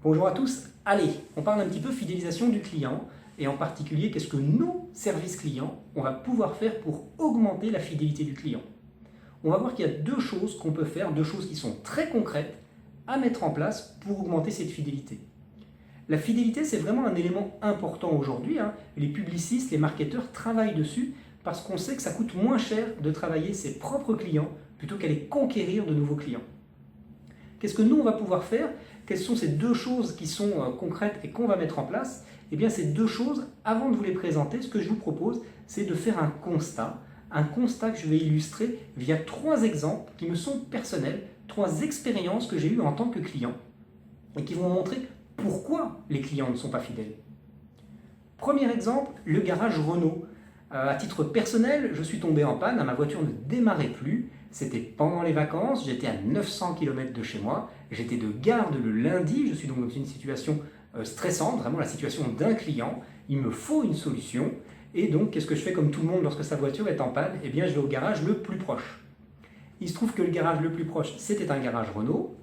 Bonjour à tous, allez, on parle un petit peu fidélisation du client et en particulier qu'est-ce que nos services clients, on va pouvoir faire pour augmenter la fidélité du client. On va voir qu'il y a deux choses qu'on peut faire, deux choses qui sont très concrètes à mettre en place pour augmenter cette fidélité. La fidélité, c'est vraiment un élément important aujourd'hui. Les publicistes, les marketeurs travaillent dessus parce qu'on sait que ça coûte moins cher de travailler ses propres clients plutôt qu'aller conquérir de nouveaux clients. Qu'est-ce que nous, on va pouvoir faire? Quelles sont ces deux choses qui sont concrètes et qu'on va mettre en place? Eh bien, ces deux choses, avant de vous les présenter, ce que je vous propose, c'est de faire un constat que je vais illustrer via trois exemples qui me sont personnels, trois expériences que j'ai eues en tant que client et qui vont montrer pourquoi les clients ne sont pas fidèles. Premier exemple, le garage Renault. À titre personnel, je suis tombé en panne, ma voiture ne démarrait plus. C'était pendant les vacances, j'étais à 900 km de chez moi, j'étais de garde le lundi, je suis donc dans une situation stressante, vraiment la situation d'un client, il me faut une solution, et donc qu'est-ce que je fais comme tout le monde lorsque sa voiture est en panne? Eh bien je vais au garage le plus proche. Il se trouve que le garage le plus proche, c'était un garage Renault,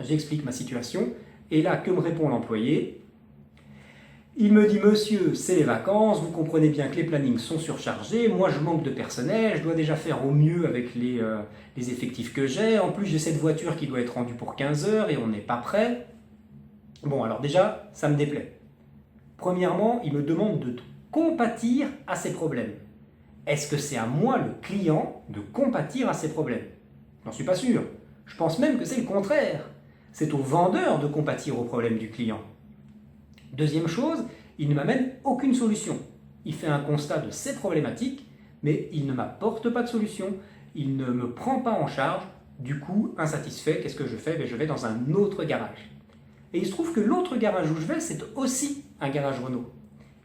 j'explique ma situation, et là, que me répond l'employé? Il me dit, monsieur, c'est les vacances, vous comprenez bien que les plannings sont surchargés, moi je manque de personnel, je dois déjà faire au mieux avec les effectifs que j'ai, en plus j'ai cette voiture qui doit être rendue pour 15 heures et on n'est pas prêt. Bon, alors déjà, ça me déplaît. Premièrement, il me demande de compatir à ses problèmes. Est-ce que c'est à moi, le client, de compatir à ses problèmes? J'en suis pas sûr. Je pense même que c'est le contraire. C'est au vendeur de compatir aux problèmes du client. Deuxième chose, il ne m'amène aucune solution. Il fait un constat de ses problématiques, mais il ne m'apporte pas de solution, il ne me prend pas en charge. Du coup, insatisfait, qu'est-ce que je fais? Je vais dans un autre garage. Et il se trouve que l'autre garage où je vais, c'est aussi un garage Renault.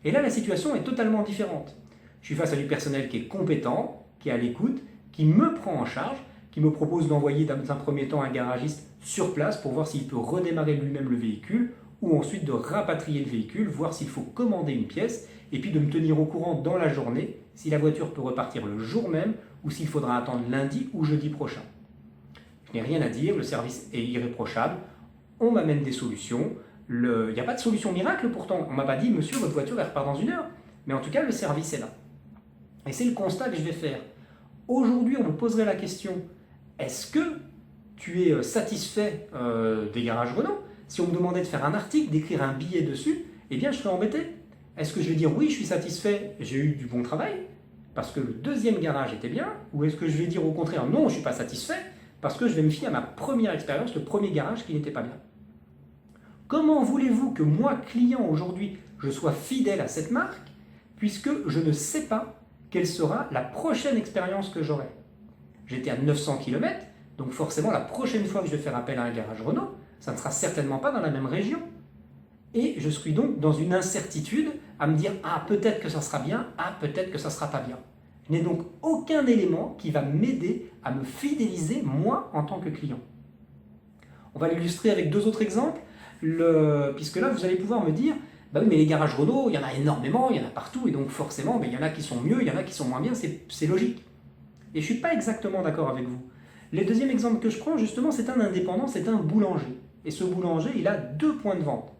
Et là, la situation est totalement différente. Je suis face à du personnel qui est compétent, qui est à l'écoute, qui me prend en charge, qui me propose d'envoyer dans un premier temps un garagiste sur place pour voir s'il peut redémarrer lui-même le véhicule, ou ensuite de rapatrier le véhicule, voir s'il faut commander une pièce, et puis de me tenir au courant dans la journée si la voiture peut repartir le jour même ou s'il faudra attendre lundi ou jeudi prochain. Je n'ai rien à dire, le service est irréprochable, on m'amène des solutions, il n'y a pas de solution miracle pourtant, on ne m'a pas dit monsieur votre voiture elle repart dans 1 heure, mais en tout cas le service est là. Et c'est le constat que je vais faire. Aujourd'hui on me poserait la question, est-ce que tu es satisfait des garages Renault? Si on me demandait de faire un article, d'écrire un billet dessus, eh bien je serais embêté. Est-ce que je vais dire oui, je suis satisfait, j'ai eu du bon travail, parce que le deuxième garage était bien, ou est-ce que je vais dire au contraire non, je ne suis pas satisfait, parce que je vais me fier à ma première expérience, le premier garage qui n'était pas bien. Comment voulez-vous que moi, client aujourd'hui, je sois fidèle à cette marque, puisque je ne sais pas quelle sera la prochaine expérience que j'aurai? J'étais à 900 km, donc forcément la prochaine fois que je vais faire appel à un garage Renault, ça ne sera certainement pas dans la même région. Et je suis donc dans une incertitude à me dire « Ah, peut-être que ça sera bien, ah, peut-être que ça ne sera pas bien ». Je n'ai donc aucun élément qui va m'aider à me fidéliser, moi, en tant que client. On va l'illustrer avec deux autres exemples, puisque là, vous allez pouvoir me dire « Bah oui, mais les garages Renault, il y en a énormément, il y en a partout, et donc forcément, il y en a qui sont mieux, il y en a qui sont moins bien, c'est logique. » Et je ne suis pas exactement d'accord avec vous. Le deuxième exemple que je prends, justement, c'est un indépendant, c'est un boulanger. Et ce boulanger, il a 2 points de vente.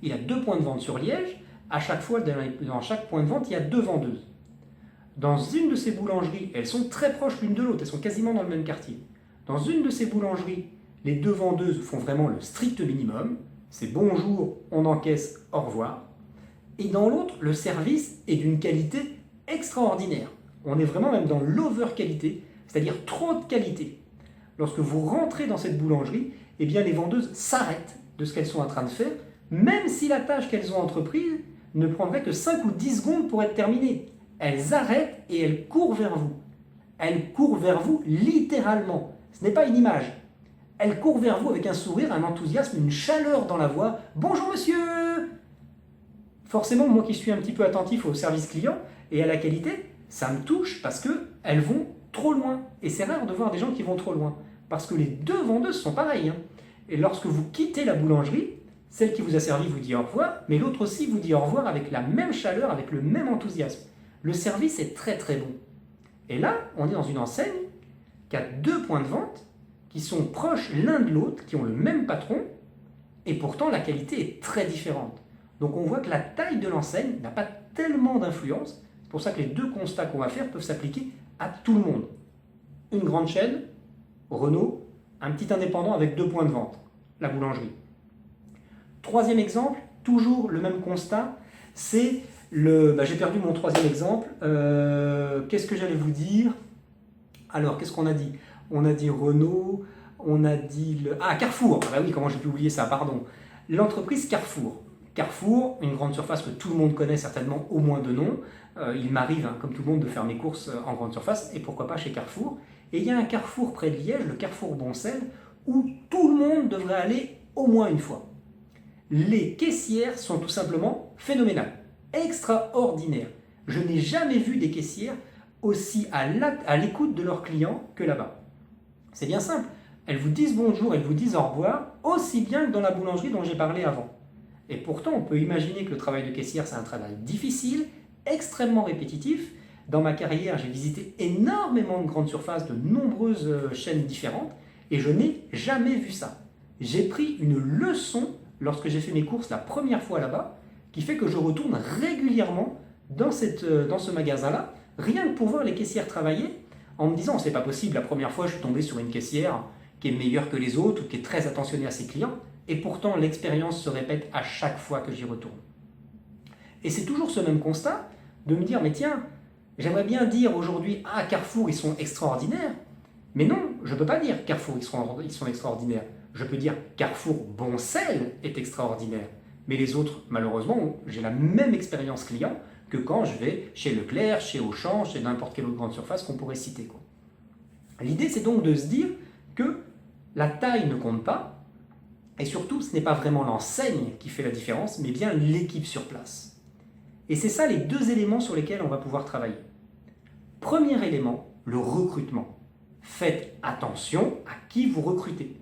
Il a 2 points de vente sur Liège. À chaque fois, dans chaque point de vente, il y a 2 vendeuses. Dans une de ces boulangeries, elles sont très proches l'une de l'autre, elles sont quasiment dans le même quartier. Dans une de ces boulangeries, les 2 vendeuses font vraiment le strict minimum. C'est bonjour, on encaisse, au revoir. Et dans l'autre, le service est d'une qualité extraordinaire. On est vraiment même dans l'over-qualité, c'est-à-dire trop de qualité. Lorsque vous rentrez dans cette boulangerie, eh bien les vendeuses s'arrêtent de ce qu'elles sont en train de faire, même si la tâche qu'elles ont entreprise ne prendrait que 5 ou 10 secondes pour être terminée. Elles arrêtent et elles courent vers vous. Elles courent vers vous littéralement. Ce n'est pas une image. Elles courent vers vous avec un sourire, un enthousiasme, une chaleur dans la voix. « Bonjour monsieur !» Forcément, moi qui suis un petit peu attentif au service client et à la qualité, ça me touche parce qu'elles vont trop loin. Et c'est rare de voir des gens qui vont trop loin. Parce que les 2 vendeuses sont pareilles. Et lorsque vous quittez la boulangerie, celle qui vous a servi vous dit au revoir, mais l'autre aussi vous dit au revoir avec la même chaleur, avec le même enthousiasme. Le service est très très bon. Et là, on est dans une enseigne qui a 2 points de vente qui sont proches l'un de l'autre, qui ont le même patron, Et pourtant, la qualité est très différente. Donc on voit que la taille de l'enseigne n'a pas tellement d'influence. C'est pour ça que les deux constats qu'on va faire peuvent s'appliquer à tout le monde. Une grande chaîne, Renault, un petit indépendant avec 2 points de vente, la boulangerie. Troisième exemple, toujours le même constat, c'est le... j'ai perdu mon troisième exemple. Qu'est-ce que j'allais vous dire? Alors, qu'est-ce qu'on a dit? On a dit Renault, on a dit... Carrefour. Ah bah oui, comment j'ai pu oublier ça, pardon. L'entreprise Carrefour. Carrefour, une grande surface que tout le monde connaît certainement au moins de nom. Il m'arrive, comme tout le monde, de faire mes courses en grande surface, et pourquoi pas chez Carrefour. Et il y a un Carrefour près de Liège, le Carrefour Boncel, où tout le monde devrait aller au moins une fois. Les caissières sont tout simplement phénoménales, extraordinaires. Je n'ai jamais vu des caissières aussi à l'écoute de leurs clients que là-bas. C'est bien simple, elles vous disent bonjour, elles vous disent au revoir, aussi bien que dans la boulangerie dont j'ai parlé avant. Et pourtant, on peut imaginer que le travail de caissière, c'est un travail difficile, extrêmement répétitif. Dans ma carrière, j'ai visité énormément de grandes surfaces, de nombreuses chaînes différentes, et je n'ai jamais vu ça. J'ai pris une leçon lorsque j'ai fait mes courses la première fois là-bas, qui fait que je retourne régulièrement dans ce magasin-là, rien que pour voir les caissières travailler, en me disant, c'est pas possible, la première fois je suis tombé sur une caissière qui est meilleure que les autres, ou qui est très attentionnée à ses clients, et pourtant l'expérience se répète à chaque fois que j'y retourne. Et c'est toujours ce même constat, de me dire, mais tiens, j'aimerais bien dire aujourd'hui, ah Carrefour, ils sont extraordinaires, mais non, je ne peux pas dire Carrefour, ils sont extraordinaires. Je peux dire Carrefour Boncel est extraordinaire. Mais les autres, malheureusement, j'ai la même expérience client que quand je vais chez Leclerc, chez Auchan, chez n'importe quelle autre grande surface qu'on pourrait citer. L'idée, c'est donc de se dire que la taille ne compte pas, et surtout, ce n'est pas vraiment l'enseigne qui fait la différence, mais bien l'équipe sur place. Et c'est ça les deux éléments sur lesquels on va pouvoir travailler. Premier élément, le recrutement. Faites attention à qui vous recrutez.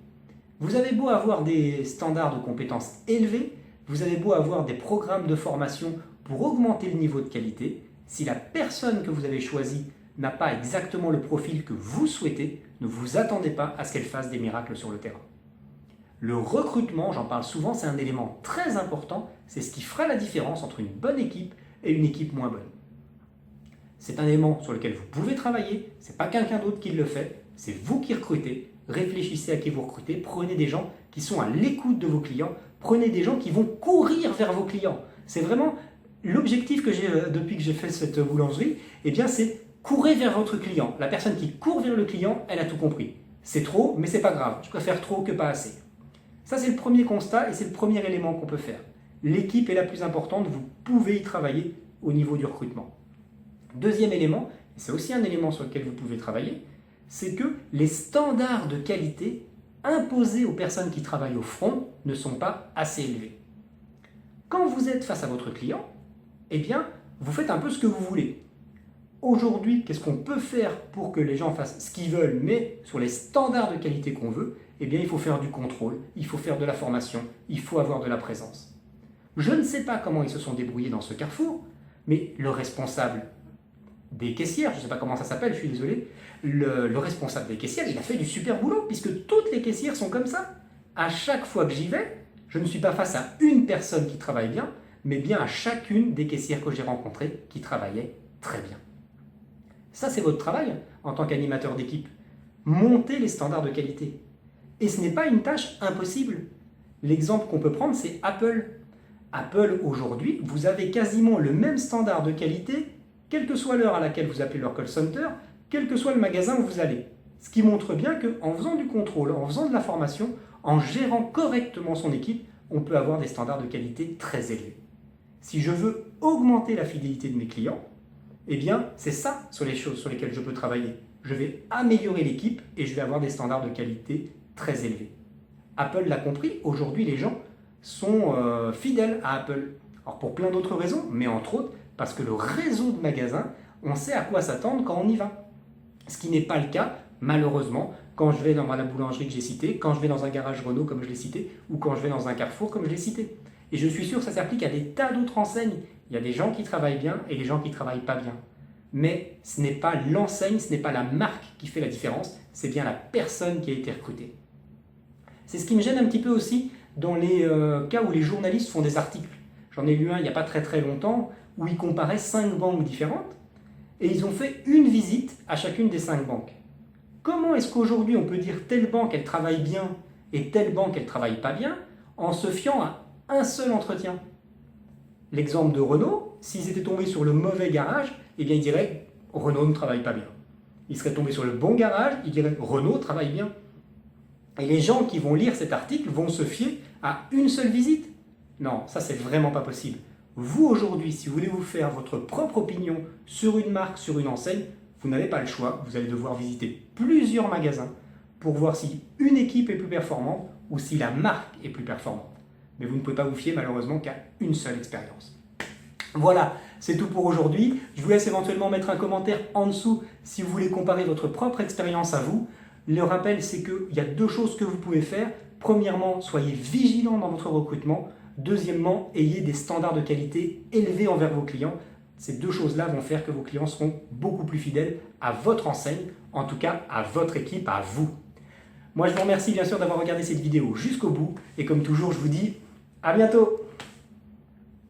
Vous avez beau avoir des standards de compétences élevés, vous avez beau avoir des programmes de formation pour augmenter le niveau de qualité, si la personne que vous avez choisie n'a pas exactement le profil que vous souhaitez, ne vous attendez pas à ce qu'elle fasse des miracles sur le terrain. Le recrutement, j'en parle souvent, c'est un élément très important, c'est ce qui fera la différence entre une bonne équipe et une équipe moins bonne. C'est un élément sur lequel vous pouvez travailler, ce n'est pas quelqu'un d'autre qui le fait, c'est vous qui recrutez. Réfléchissez à qui vous recrutez, prenez des gens qui sont à l'écoute de vos clients, prenez des gens qui vont courir vers vos clients. C'est vraiment l'objectif que j'ai depuis que j'ai fait cette boulangerie, eh bien c'est courir vers votre client. La personne qui court vers le client, elle a tout compris. C'est trop, mais c'est pas grave, je préfère trop que pas assez. Ça c'est le premier constat et c'est le premier élément qu'on peut faire. L'équipe est la plus importante, vous pouvez y travailler au niveau du recrutement. Deuxième élément, et c'est aussi un élément sur lequel vous pouvez travailler, c'est que les standards de qualité imposés aux personnes qui travaillent au front ne sont pas assez élevés. Quand vous êtes face à votre client, eh bien, vous faites un peu ce que vous voulez. Aujourd'hui, qu'est-ce qu'on peut faire pour que les gens fassent ce qu'ils veulent, mais sur les standards de qualité qu'on veut? Eh bien, il faut faire du contrôle, il faut faire de la formation, il faut avoir de la présence. Je ne sais pas comment ils se sont débrouillés dans ce carrefour, mais le responsable des caissières, je ne sais pas comment ça s'appelle, je suis désolé, le responsable des caissières, il a fait du super boulot, puisque toutes les caissières sont comme ça. À chaque fois que j'y vais, je ne suis pas face à une personne qui travaille bien, mais bien à chacune des caissières que j'ai rencontrées qui travaillaient très bien. Ça, c'est votre travail en tant qu'animateur d'équipe. Monter les standards de qualité. Et ce n'est pas une tâche impossible. L'exemple qu'on peut prendre, c'est Apple. Apple, aujourd'hui, vous avez quasiment le même standard de qualité, quelle que soit l'heure à laquelle vous appelez leur call center, quel que soit le magasin où vous allez. Ce qui montre bien qu'en faisant du contrôle, en faisant de la formation, en gérant correctement son équipe, on peut avoir des standards de qualité très élevés. Si je veux augmenter la fidélité de mes clients, eh bien, c'est ça sur les choses sur lesquelles je peux travailler. Je vais améliorer l'équipe et je vais avoir des standards de qualité très élevés. Apple l'a compris, aujourd'hui les gens sont fidèles à Apple. Alors pour plein d'autres raisons, mais entre autres parce que le réseau de magasins, on sait à quoi s'attendre quand on y va. Ce qui n'est pas le cas, malheureusement, quand je vais dans la boulangerie que j'ai citée, quand je vais dans un garage Renault comme je l'ai cité, ou quand je vais dans un Carrefour comme je l'ai cité. Et je suis sûr que ça s'applique à des tas d'autres enseignes. Il y a des gens qui travaillent bien et des gens qui ne travaillent pas bien. Mais ce n'est pas l'enseigne, ce n'est pas la marque qui fait la différence, c'est bien la personne qui a été recrutée. C'est ce qui me gêne un petit peu aussi dans les cas où les journalistes font des articles. J'en ai lu un il n'y a pas très longtemps où ils comparaient 5 banques différentes et ils ont fait une visite à chacune des 5 banques. Comment est-ce qu'aujourd'hui on peut dire telle banque elle travaille bien et telle banque elle travaille pas bien en se fiant à un seul entretien? L'exemple de Renault, s'ils étaient tombés sur le mauvais garage, eh bien ils diraient Renault ne travaille pas bien. Ils seraient tombés sur le bon garage, ils diraient Renault travaille bien. Et les gens qui vont lire cet article vont se fier à une seule visite. Non, ça c'est vraiment pas possible. Vous aujourd'hui, si vous voulez vous faire votre propre opinion sur une marque, sur une enseigne, vous n'avez pas le choix, vous allez devoir visiter plusieurs magasins pour voir si une équipe est plus performante ou si la marque est plus performante. Mais vous ne pouvez pas vous fier malheureusement qu'à une seule expérience. Voilà, c'est tout pour aujourd'hui. Je vous laisse éventuellement mettre un commentaire en dessous si vous voulez comparer votre propre expérience à vous. Le rappel, c'est qu'il y a 2 choses que vous pouvez faire. Premièrement, soyez vigilant dans votre recrutement. Deuxièmement, ayez des standards de qualité élevés envers vos clients. Ces 2 choses-là vont faire que vos clients seront beaucoup plus fidèles à votre enseigne, en tout cas à votre équipe, à vous. Moi, je vous remercie bien sûr d'avoir regardé cette vidéo jusqu'au bout. Et comme toujours, je vous dis à bientôt.